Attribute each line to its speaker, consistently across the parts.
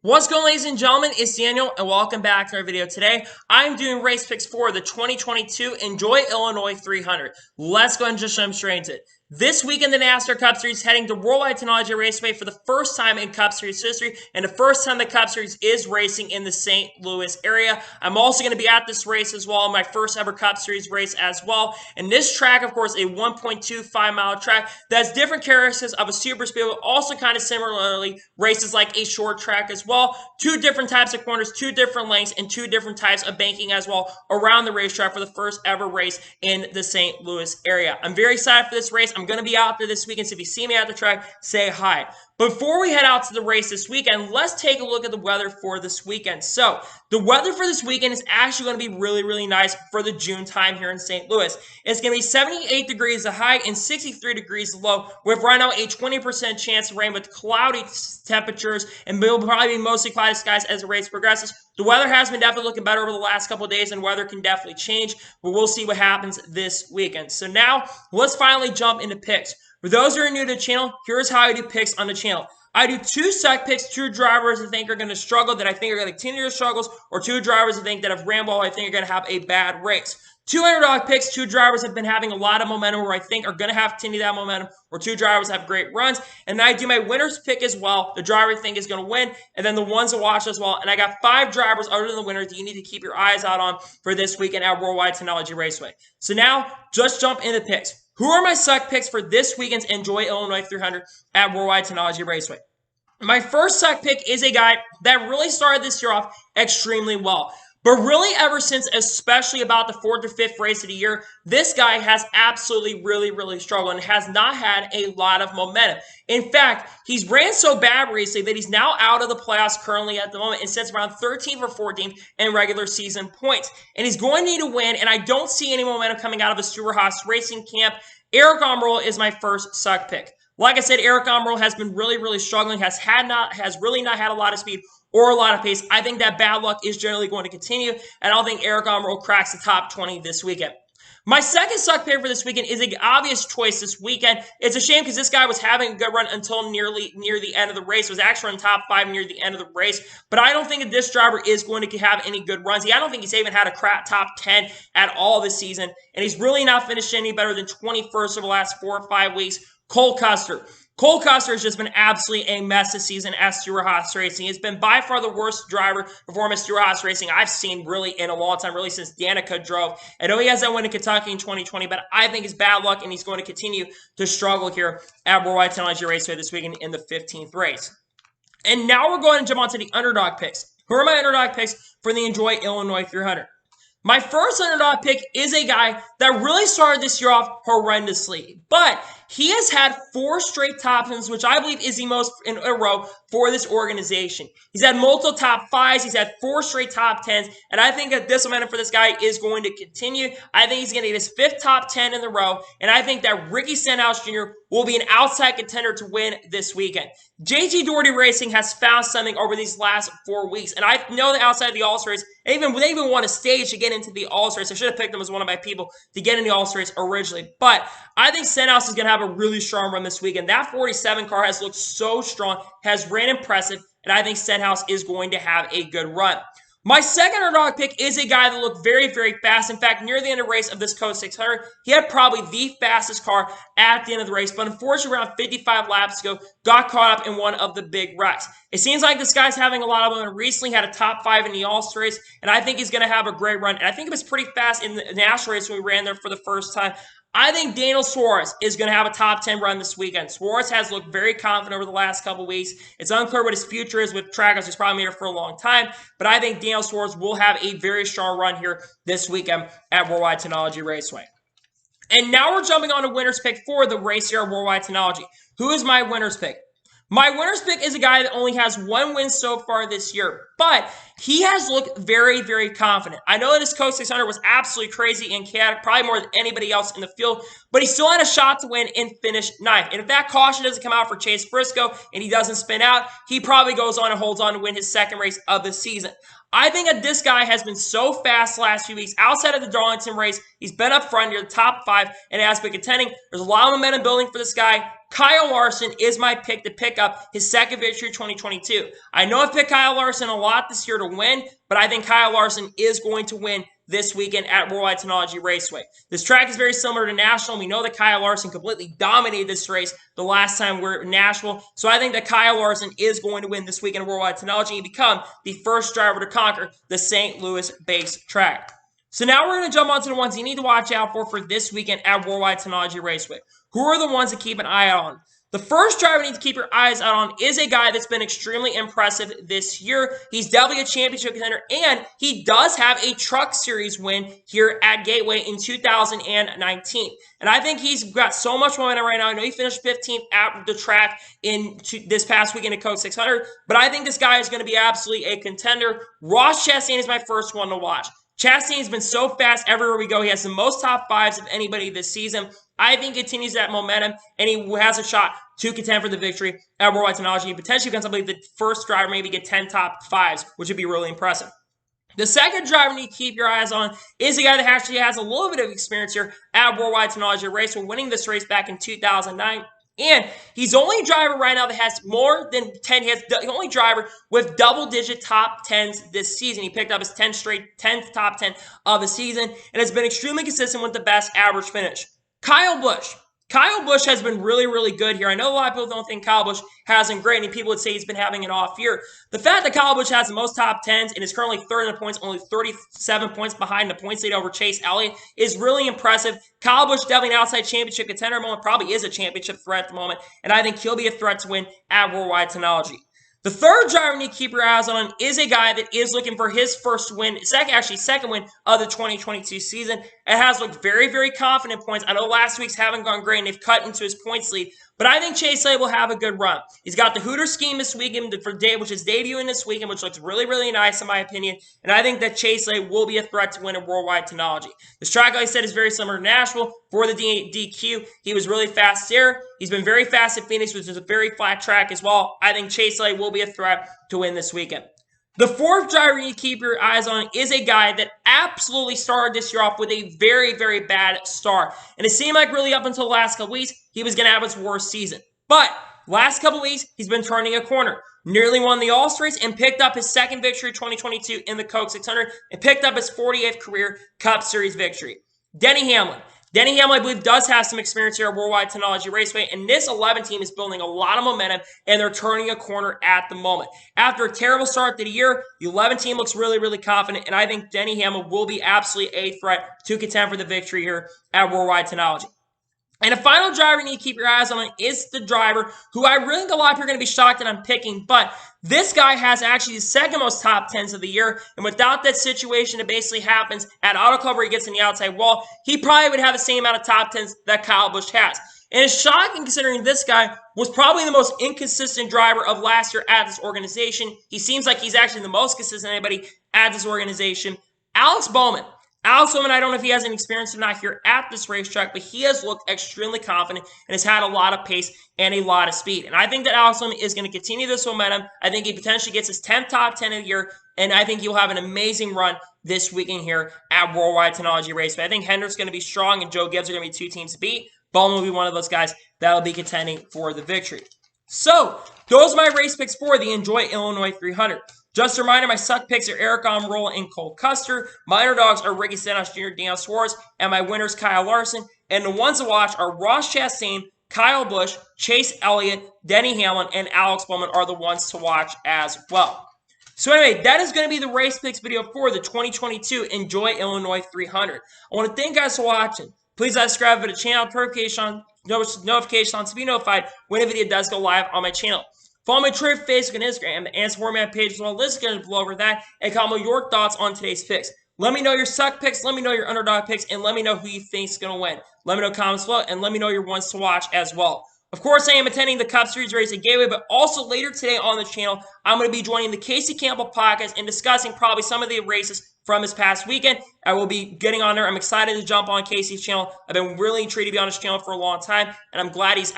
Speaker 1: What's going on, ladies and gentlemen? It's Daniel, and welcome back to our video. Today, I'm doing race picks for the 2022 Enjoy Illinois 300. Let's go and just jump straight into it. This week in the NASCAR Cup Series, heading to Worldwide Technology Raceway for the first time in Cup Series history, and the first time the Cup Series is racing in the St. Louis area. I'm also going to be at this race as well, my first ever Cup Series race as well. And this track, of course, a 1.25-mile track that has different characteristics of a super speedway, also kind of similarly races like a short track as well. Two different types of corners, two different lengths, and two different types of banking as well around the racetrack for the first ever race in the St. Louis area. I'm very excited for this race. I'm going to be out there this weekend, so if you see me at the track, say hi. Before we head out to the race this weekend, let's take a look at the weather for this weekend. So, the weather for this weekend is actually going to be really nice for the June time here in St. Louis. It's going to be 78 degrees the high and 63 degrees the low, with right now a 20% chance of rain with cloudy temperatures, and it'll probably be mostly cloudy skies as the race progresses. The weather has been definitely looking better over the last couple of days, and weather can definitely change, but we'll see what happens this weekend. So now, let's finally jump into picks. For those who are new to the channel, here's how I do picks on the channel. I do two suck picks, two drivers I think are going to struggle, that I think are going to continue their struggles, or two drivers I think that have ran well, I think are going to have a bad race. Two underdog picks, two drivers have been having a lot of momentum, or I think are going to have to continue that momentum, or two drivers have great runs. And then I do my winner's pick as well, the driver I think is going to win, and then the ones to watch as well. And I got 5 drivers other than the winners that you need to keep your eyes out on for this weekend at Worldwide Technology Raceway. So now, just jump into picks. Who are my suck picks for this weekend's Enjoy Illinois 300 at Worldwide Technology Raceway? My first suck pick is a guy that really started this year off extremely well. But really ever since, especially about the 4th or 5th race of the year, this guy has absolutely really struggled and has not had a lot of momentum. In fact, he's ran so bad recently that he's now out of the playoffs currently at the moment and sits around 13th or 14th in regular season points. And he's going to need to win, and I don't see any momentum coming out of the Stewart-Haas racing camp. Aric Almirola is my first suck pick. Like I said, Aric Almirola has been really struggling, has really not had a lot of speed or a lot of pace. I think that bad luck is generally going to continue, and I don't think Aric Almirola cracks the top 20 this weekend. My second suck pick for this weekend is an obvious choice this weekend. It's a shame because this guy was having a good run until near the end of the race. Was actually in top 5 near the end of the race. But I don't think that this driver is going to have any good runs. I don't think he's even had a top 10 at all this season. And he's really not finished any better than 21st over the last 4 or 5 weeks. Cole Custer. Cole Custer has just been absolutely a mess this season at Stewart-Haas Racing. It's been by far the worst driver performance at Stewart-Haas Racing I've seen really in a long time, really since Danica drove. I know he has that win in Kentucky in 2020, but I think it's bad luck, and he's going to continue to struggle here at Worldwide Technology Raceway this weekend in the 15th race. And now we're going to jump onto the underdog picks. Who are my underdog picks for the Enjoy Illinois 300? My first underdog pick is a guy that really started this year off horrendously, but he has had 4 straight top 10s, which I believe is the most in a row for this organization. He's had multiple top 5s. He's had 4 straight top 10s, and I think that this momentum for this guy is going to continue. I think he's going to get his 5th top 10 in a row, and I think that Ricky Stenhouse Jr. will be an outside contender to win this weekend. JT Doherty Racing has found something over these last 4 weeks, and I know that outside of the All-Stars, they even won a stage to get into the All-Stars. I should have picked them as one of my people to get in the All-Stars originally, but I think Stenhouse is going to have a really strong run this weekend. That 47 car has looked so strong, has ran impressive, and I think Stenhouse is going to have a good run. My second underdog pick is a guy that looked very fast. In fact, near the end of the race of this Coast 600, he had probably the fastest car at the end of the race, but unfortunately around 55 laps ago, got caught up in one of the big wrecks. It seems like this guy's having a lot of momentum. Recently had a top 5 in the All-Star race, and I think he's going to have a great run. And I think it was pretty fast in the national race when we ran there for the first time. I think Daniel Suarez is going to have a top 10 run this weekend. Suarez has looked very confident over the last couple weeks. It's unclear what his future is with Trackhouse. He's probably here for a long time, but I think Daniel Suarez will have a very strong run here this weekend at Worldwide Technology Raceway. And now we're jumping on a winner's pick for the race here at Worldwide Technology. Who is my winner's pick? My winner's pick is a guy that only has 1 win so far this year, but he has looked very confident. I know that his Coast 600 was absolutely crazy and chaotic, probably more than anybody else in the field, but he still had a shot to win and finish 9th. And if that caution doesn't come out for Chase Briscoe and he doesn't spin out, he probably goes on and holds on to win his 2nd race of the season. I think that this guy has been so fast the last few weeks. Outside of the Darlington race, he's been up front near the top 5 and has been contending. There's a lot of momentum building for this guy. Kyle Larson is my pick to pick up his second victory of 2022. I know I've picked Kyle Larson a lot this year to win, but I think Kyle Larson is going to win this weekend at Worldwide Technology Raceway. This track is very similar to Nashville. We know that Kyle Larson completely dominated this race the last time we were at Nashville. So I think that Kyle Larson is going to win this weekend at Worldwide Technology and become the first driver to conquer the St. Louis-based track. So now we're going to jump on to the ones you need to watch out for this weekend at Worldwide Technology Raceway. Who are the ones to keep an eye out on? The first driver you need to keep your eyes out on is a guy that's been extremely impressive this year. He's definitely a championship contender, and he does have a Truck Series win here at Gateway in 2019. And I think he's got so much momentum right now. I know he finished 15th at the track in this past weekend at Coke 600, but I think this guy is going to be absolutely a contender. Ross Chastain is my first one to watch. Chastain's been so fast everywhere we go. He has the most top fives of anybody this season. I think he continues that momentum, and he has a shot to contend for the victory at Worldwide Technology. He potentially becomes, I believe, the first driver maybe get 10 top fives, which would be really impressive. The second driver you need to keep your eyes on is a guy that actually has a little bit of experience here at Worldwide Technology Raceway, winning this race back in 2009. And he's the only driver right now that has more than 10 hits, the only driver with double-digit top 10s this season. He picked up his 10th top 10 of the season and has been extremely consistent with the best average finish. Kyle Busch. Kyle Busch has been really, really good here. I know a lot of people don't think Kyle Busch hasn't great, and people would say he's been having an off year. The fact that Kyle Busch has the most top 10s and is currently third in the points, only 37 points behind the points lead over Chase Elliott, is really impressive. Kyle Busch definitely an outside championship contender at the moment, probably is a championship threat at the moment, and I think he'll be a threat to win at Worldwide Technology. The third driver you need to keep your eyes on is a guy that is looking for his first win, second win of the 2022 season. It has looked very, very confident in points. I know last week's haven't gone great and they've cut into his points lead, but I think Chase Elliott will have a good run. He's got the Hooter scheme this weekend, which is debuting this weekend, which looks really, really nice in my opinion. And I think that Chase Elliott will be a threat to win at Worldwide Technology. This track, like I said, is very similar to Nashville. For the DQ, he was really fast there. He's been very fast at Phoenix, which is a very flat track as well. I think Chase Elliott will be a threat to win this weekend. The fourth driver you need to keep your eyes on is a guy that absolutely started this year off with a very, very bad start. And it seemed like really up until the last couple weeks, he was going to have his worst season. But last couple weeks, he's been turning a corner. Nearly won the All-Star race and picked up his second victory of 2022 in the Coke 600 and picked up his 48th career Cup Series victory. Denny Hamlin. Denny Hamlin, I believe, does have some experience here at Worldwide Technology Raceway, and this 11 team is building a lot of momentum, and they're turning a corner at the moment. After a terrible start to the year, the 11 team looks really, really confident, and I think Denny Hamlin will be absolutely a threat to contend for the victory here at Worldwide Technology. And the final driver you need to keep your eyes on is the driver who I really think a lot of people are going to be shocked that I'm picking, but this guy has actually the second most top 10s of the year, and without that situation that basically happens at Auto Club where he gets in the outside wall, he probably would have the same amount of top 10s that Kyle Busch has. And it's shocking considering this guy was probably the most inconsistent driver of last year at this organization. He seems like he's actually the most consistent of anybody at this organization. Alex Bowman. Alex Bowman, I don't know if he has any experience or not here at this racetrack, but he has looked extremely confident and has had a lot of pace and a lot of speed. And I think that Alex Bowman is going to continue this momentum. I think he potentially gets his 10th top 10 of the year, and I think he'll have an amazing run this weekend here at Worldwide Technology Raceway. I think Hendrick's going to be strong and Joe Gibbs are going to be two teams to beat. Bowman will be one of those guys that will be contending for the victory. So, those are my race picks for the Enjoy Illinois 300. Just a reminder, my suck picks are Eric Almirola and Cole Custer. My underdogs are Ricky Stenhouse Jr., Daniel Suarez, and my winners, Kyle Larson. And the ones to watch are Ross Chastain, Kyle Busch, Chase Elliott, Denny Hamlin, and Alex Bowman are the ones to watch as well. So anyway, that is going to be the race picks video for the 2022 Enjoy Illinois 300. I want to thank you guys for watching. Please subscribe to the channel, notification on to be notified when a video does go live on my channel. Follow my Twitter, Facebook, and Instagram, and support my page as well. List is going to below over that, and comment your thoughts on today's picks. Let me know your suck picks, let me know your underdog picks, and let me know who you think is going to win. Let me know comments below, and let me know your ones to watch as well. Of course, I am attending the Cup Series race at Gateway, but also later today on the channel, I'm going to be joining the Casey Campbell podcast and discussing probably some of the races from this past weekend. I will be getting on there. I'm excited to jump on Casey's channel. I've been really intrigued to be on his channel for a long time, and I'm glad he's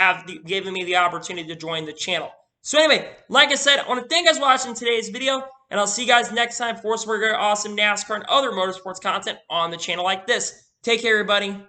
Speaker 1: given me the opportunity to join the channel. So anyway, like I said, I want to thank you guys for watching today's video, and I'll see you guys next time for some more awesome NASCAR and other motorsports content on the channel like this. Take care, everybody.